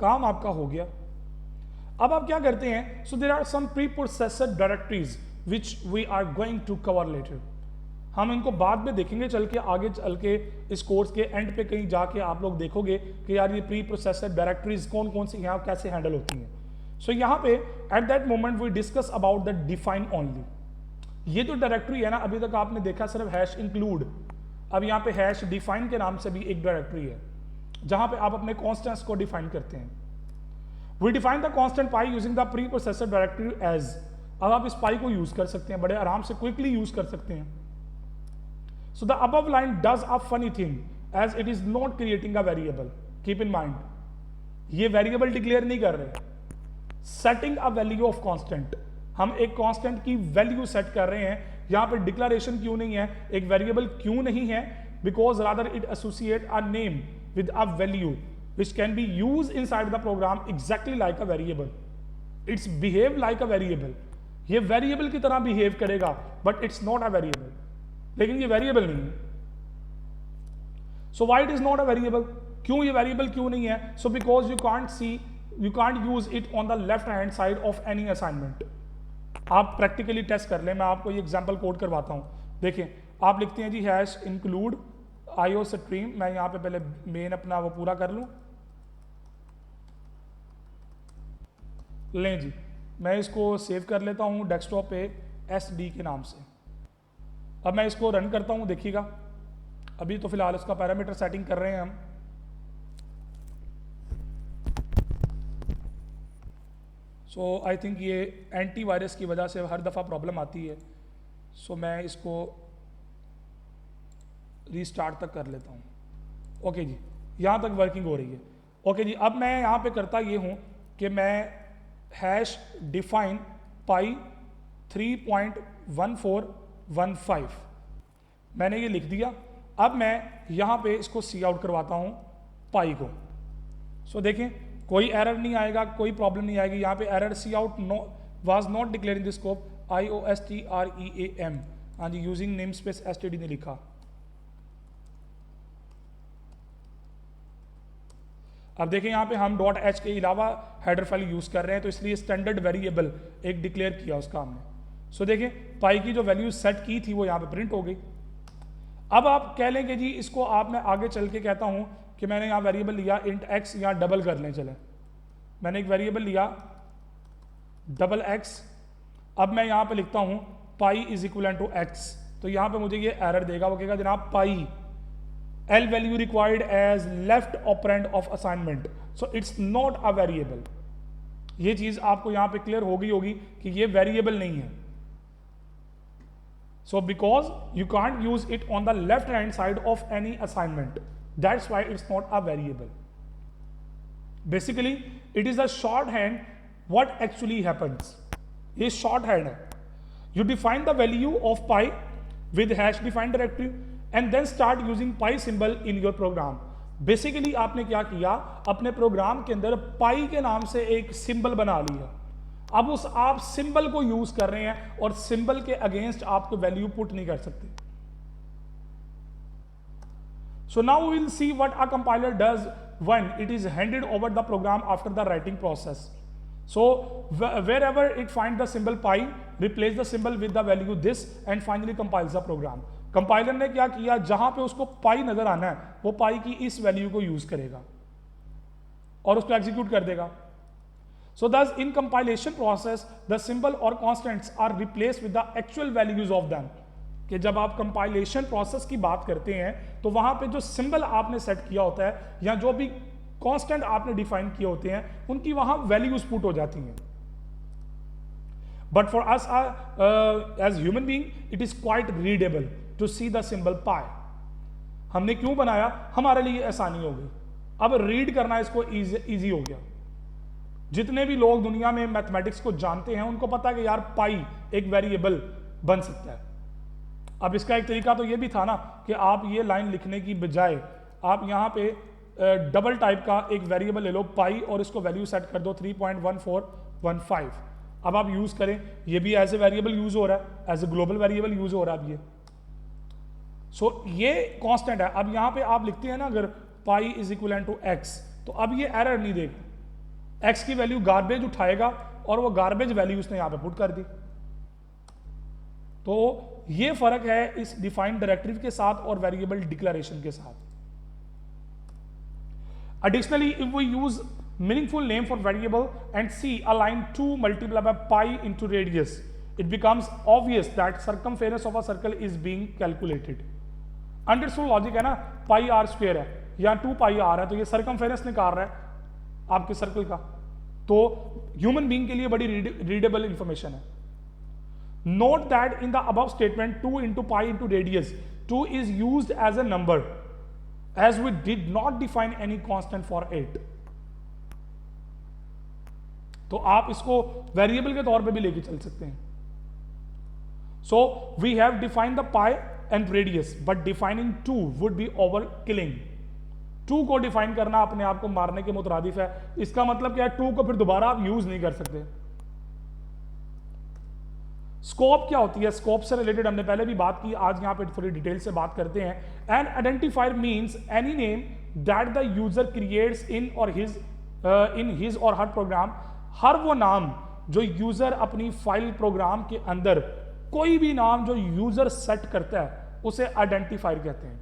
काम आपका हो गया। अब आप क्या करते हैं, so there are some pre processed directories which we are going to cover later. हम इनको बाद में देखेंगे चल के, आगे चल के इस कोर्स के एंड पे कहीं जाके आप लोग देखोगे कि यार ये प्री प्रोसेसड डायरेक्टरीज कौन कौन सी हैं, कैसे हैंडल होती हैं। सो यहाँ पे at that moment we discuss about the define only. ये जो डायरेक्टरी है ना, अभी तक आपने देखा सिर्फ हैश इंक्लूड, अब यहाँ पे हैश डिफाइन के नाम से भी एक डायरेक्टरी है जहां पे आप अपने कॉन्स्टेंट्स को डिफाइन करते हैं। We define the constant pi using the pre processor directory as. अब आप इस पाई को यूज कर सकते हैं, बड़े आराम से क्विकली यूज कर सकते हैं। So the above line does a funny thing as it is not creating a variable. Keep in mind, ये वेरिएबल डिक्लेयर नहीं कर रहे, setting a value of constant. हम एक कॉन्स्टेंट की वैल्यू सेट कर रहे हैं। यहां पे डिक्लेरेशन क्यों नहीं है, एक वेरिएबल क्यों नहीं है? Because rather it associate a name with a value which can be used inside the program exactly like a variable. It's behave like a variable. ये variable की तरह behave करेगा but it's not a variable. लेकिन ये variable नहीं है। So why it is not a variable? क्यों ये variable क्यों नहीं है? So because you can't use it on the left hand side of any assignment. आप practically test कर लें, मैं आपको ये example code करवाता हूँ। देखें, आप लिखते हैं जी हैश include IO स्ट्रीम। मैं यहाँ पे पहले मेन अपना वो पूरा कर लूँ। लें जी, मैं इसको सेव कर लेता हूँ डेस्कटॉप पे SD के नाम से। अब मैं इसको रन करता हूँ, देखिएगा। अभी तो फिलहाल इसका पैरामीटर सेटिंग कर रहे हैं हम। सो आई थिंक ये एंटीवायरस की वजह से हर दफ़ा प्रॉब्लम आती है। सो मैं इसको रीस्टार्ट तक कर लेता हूँ। ओके जी, यहाँ तक वर्किंग हो रही है। ओके जी, अब मैं यहाँ पे करता ये हूँ कि मैं हैश डिफाइन पाई 3.1415 मैंने ये लिख दिया। अब मैं यहाँ पे इसको सी आउट करवाता हूँ पाई को। सो देखें, कोई एरर नहीं आएगा, कोई प्रॉब्लम नहीं आएगी। यहाँ पे error cout was not declaring the scope IOSTREAM। हाँ जी, यूजिंग नेम स्पेस STD ने लिखा। अब देखें यहाँ पे हम .h के अलावा हेडर फाइल यूज कर रहे हैं, तो इसलिए स्टैंडर्ड वेरिएबल एक डिक्लेयर किया उसका हमने। सो देखें, पाई की जो वैल्यू सेट की थी वो यहाँ पे प्रिंट हो गई। अब आप कह लेंगे जी इसको आप, मैं आगे चल के कहता हूँ कि मैंने यहाँ वेरिएबल लिया int x, यहाँ डबल कर लें। चले, मैंने एक वेरिएबल लिया $x। अब मैं यहाँ पे लिखता हूँ pi is equal to x, तो यहाँ पे मुझे ये एरर देगा। वो कहेगा जनाब पाई L value required as left operand of assignment, so it's not a variable। ये चीज आपको यहाँ पे क्लियर हो गई होगी कि ये वेरिएबल नहीं है। So because you can't use it on the left hand side of any assignment, that's why it's not a variable. Basically it is a shorthand what actually happens। ये shorthand है। You define the value of pi with hash defined directory and then start using pi symbol in your program। Basically आपने क्या किया, अपने programme के अंदर पाई के नाम से एक सिंबल बना लिया। अब उस आप सिंबल को यूज कर रहे हैं और सिंबल के अगेंस्ट आपको वैल्यू पुट नहीं कर सकते। So now we will see what a compiler does when it is handed over the program after the writing process. So wherever it find the symbol pi, replace the symbol with the value this and finally compiles the program। Compiler ने क्या किया, जहां पे उसको पाई नजर आना है वो पाई की इस वैल्यू को यूज करेगा और उसको एग्जीक्यूट कर देगा। So this in compilation process the symbol और constants are replace with the actual values of them. कि जब आप कंपाइलेशन प्रोसेस की बात करते हैं तो वहां पे जो सिंबल आपने सेट किया होता है या जो भी कांस्टेंट आपने डिफाइन किए होते हैं उनकी वहां वैल्यूज पुट हो जाती हैं। But for us as human being it is quite readable to see the symbol pi. हमने क्यों बनाया, हमारे लिए आसानी हो गई। अब रीड करना इसको इजी हो गया। जितने भी लोग दुनिया में मैथमेटिक्स को जानते हैं उनको पता है कि यार पाई एक वेरिएबल बन सकता है। अब इसका एक तरीका तो ये भी था ना कि आप ये लाइन लिखने की बजाय आप यहाँ पे डबल टाइप का एक वेरिएबल ले लो पाई और इसको वैल्यू सेट कर दो 3.1415। अब आप यूज करें, ये भी एज ए वेरिएबल यूज हो रहा है, as a global variable use हो रहा है अब ये। सो ये कांस्टेंट है। अब यहाँ पे आप लिखते हैं ना अगर pi is equal to x, तो अब ये एरर नहीं देगा। x की वैल्यू गार्बेज उठाएगा और वो गार्बेज वैल्यू उसने यहां पे पुट कर दी। तो ये फर्क है इस डिफाइंड डायरेक्टरी के साथ और वेरिएबल डिक्लेरेशन के साथ। Additionally, if we use meaningful name for variable and see a line 2 multiplied by pi into radius, it becomes obvious that circumference of a circle is being calculated. Understood logic है ना, पाई are square है या 2 पाई are है, तो ये circumference निकाल रहा है आपके सर्कल का। तो ह्यूमन बीइंग के लिए बड़ी रीडेबल इंफॉर्मेशन है। Note that in the above statement 2 into pi into radius, 2 is used as a number as we did not define any constant for it. तो आप इसको वेरिएबल के तौर पे भी लेके चल सकते हैं। So we have defined the pi and radius, but defining 2 would be overkilling. 2 को डिफाइन करना अपने आप को मारने के मुतरादिफ है। इसका मतलब क्या है, 2 को फिर दोबारा आप यूज नहीं कर सकते। स्कोप क्या होती है, स्कोप से रिलेटेड हमने पहले भी बात की, आज यहां पे थोड़ी डिटेल से बात करते हैं। N identifier means any name that the user creates in his और हर प्रोग्राम। हर वो नाम जो यूजर अपनी फाइल प्रोग्राम के अंदर, कोई भी नाम जो यूजर सेट करता है उसे आइडेंटिफायर कहते हैं।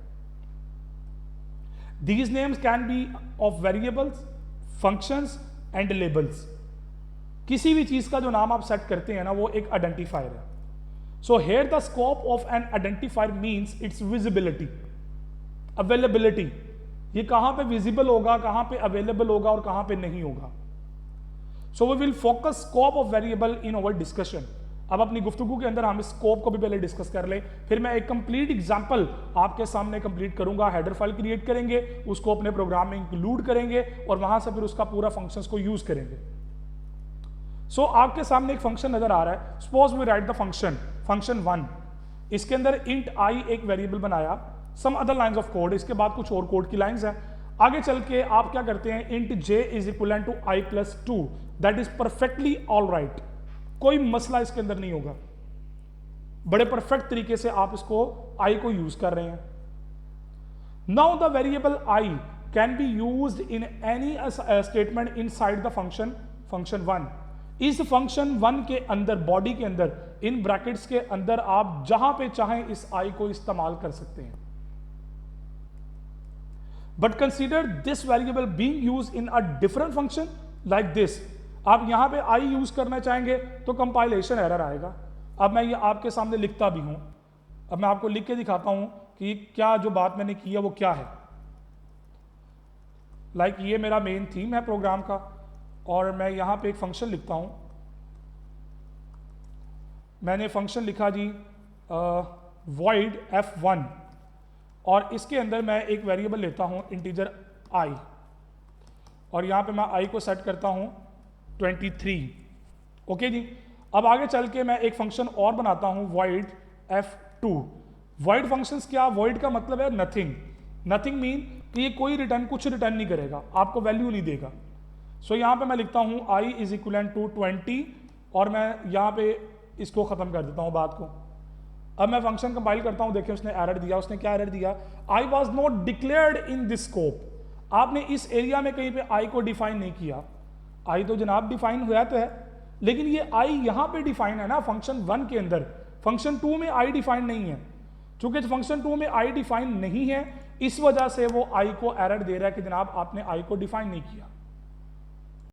These names can be of variables, functions and labels. किसी भी चीज का जो नाम आप सेट करते हैं ना, वो एक आइडेंटिफायर है। So here the scope of N identifier means it's visibility, availability. ये कहां पे विजिबल होगा, कहां पे अवेलेबल होगा और कहां पे नहीं होगा। So we will focus scope of variable in our discussion. अब अपनी गुफ्तगू के अंदर हम इस स्कोप को भी पहले डिस्कस कर ले, फिर मैं एक कंप्लीट एग्जांपल आपके सामने कंप्लीट करूंगा। हेडर फाइल क्रिएट करेंगे, उसको अपने प्रोग्राम में इंक्लूड करेंगे और वहां से फिर उसका पूरा फंक्शंस को यूज करेंगे। सो आपके सामने एक फंक्शन नजर आ रहा है। Suppose we write the function 1, इसके अंदर इंट आई एक वेरिएबल बनाया, some other lines of code, इसके बाद कुछ और कोड की लाइंस हैं। आगे चल के आप क्या करते हैं, int j is equal to i plus 2, that is perfectly all right. कोई मसला इसके अंदर नहीं होगा, बड़े परफेक्ट तरीके से आप इसको आई को यूज कर रहे हैं। Now the variable I can be used in any statement inside the function 1। इस फंक्शन 1 के अंदर, बॉडी के अंदर, इन ब्रैकेट्स के अंदर आप जहां पे चाहें इस आई को इस्तेमाल कर सकते हैं। But consider this variable being used in a different function like this. आप यहां पे आई यूज करना चाहेंगे तो कंपाइलेशन एरर आएगा। अब मैं ये आपके सामने लिखता भी हूं, अब मैं आपको लिख के दिखाता हूं कि क्या जो बात मैंने की है वो क्या है। लाइक ये मेरा मेन थीम है प्रोग्राम का और मैं यहां पे एक फंक्शन लिखता हूं। मैंने फंक्शन लिखा जी void f1 और इसके अंदर मैं एक वेरिएबल लेता हूं इंटीजर i और यहां पे मैं i को सेट करता हूं 23। ओके जी। अब आगे चल के मैं एक फंक्शन और बनाता हूं void f2। void फंक्शंस क्या, void का मतलब है नथिंग। नथिंग मीन कि ये कोई रिटर्न, कुछ रिटर्न नहीं करेगा, आपको वैल्यू नहीं देगा। सो यहां पे मैं लिखता हूं i इज इक्वल टू 20 और मैं यहां पे इसको खत्म कर देता हूं बात को। अब मैं फंक्शन कंपाइल करता हूं, देखिए उसने एरर दिया। उसने क्या एरर दिया, I was not declared in this scope. आपने इस एरिया में कहीं पे आई को डिफाइन नहीं किया। आई तो जनाब डिफाइन हुआ तो है, लेकिन ये आई यहां पे डिफाइन है ना फंक्शन 1 के अंदर। फंक्शन 2 में आई डिफाइन नहीं है। चूंकि फंक्शन 2 में आई डिफाइन नहीं है, इस वजह से वो आई को एरर दे रहा है कि जनाब आपने आई को डिफाइन नहीं किया।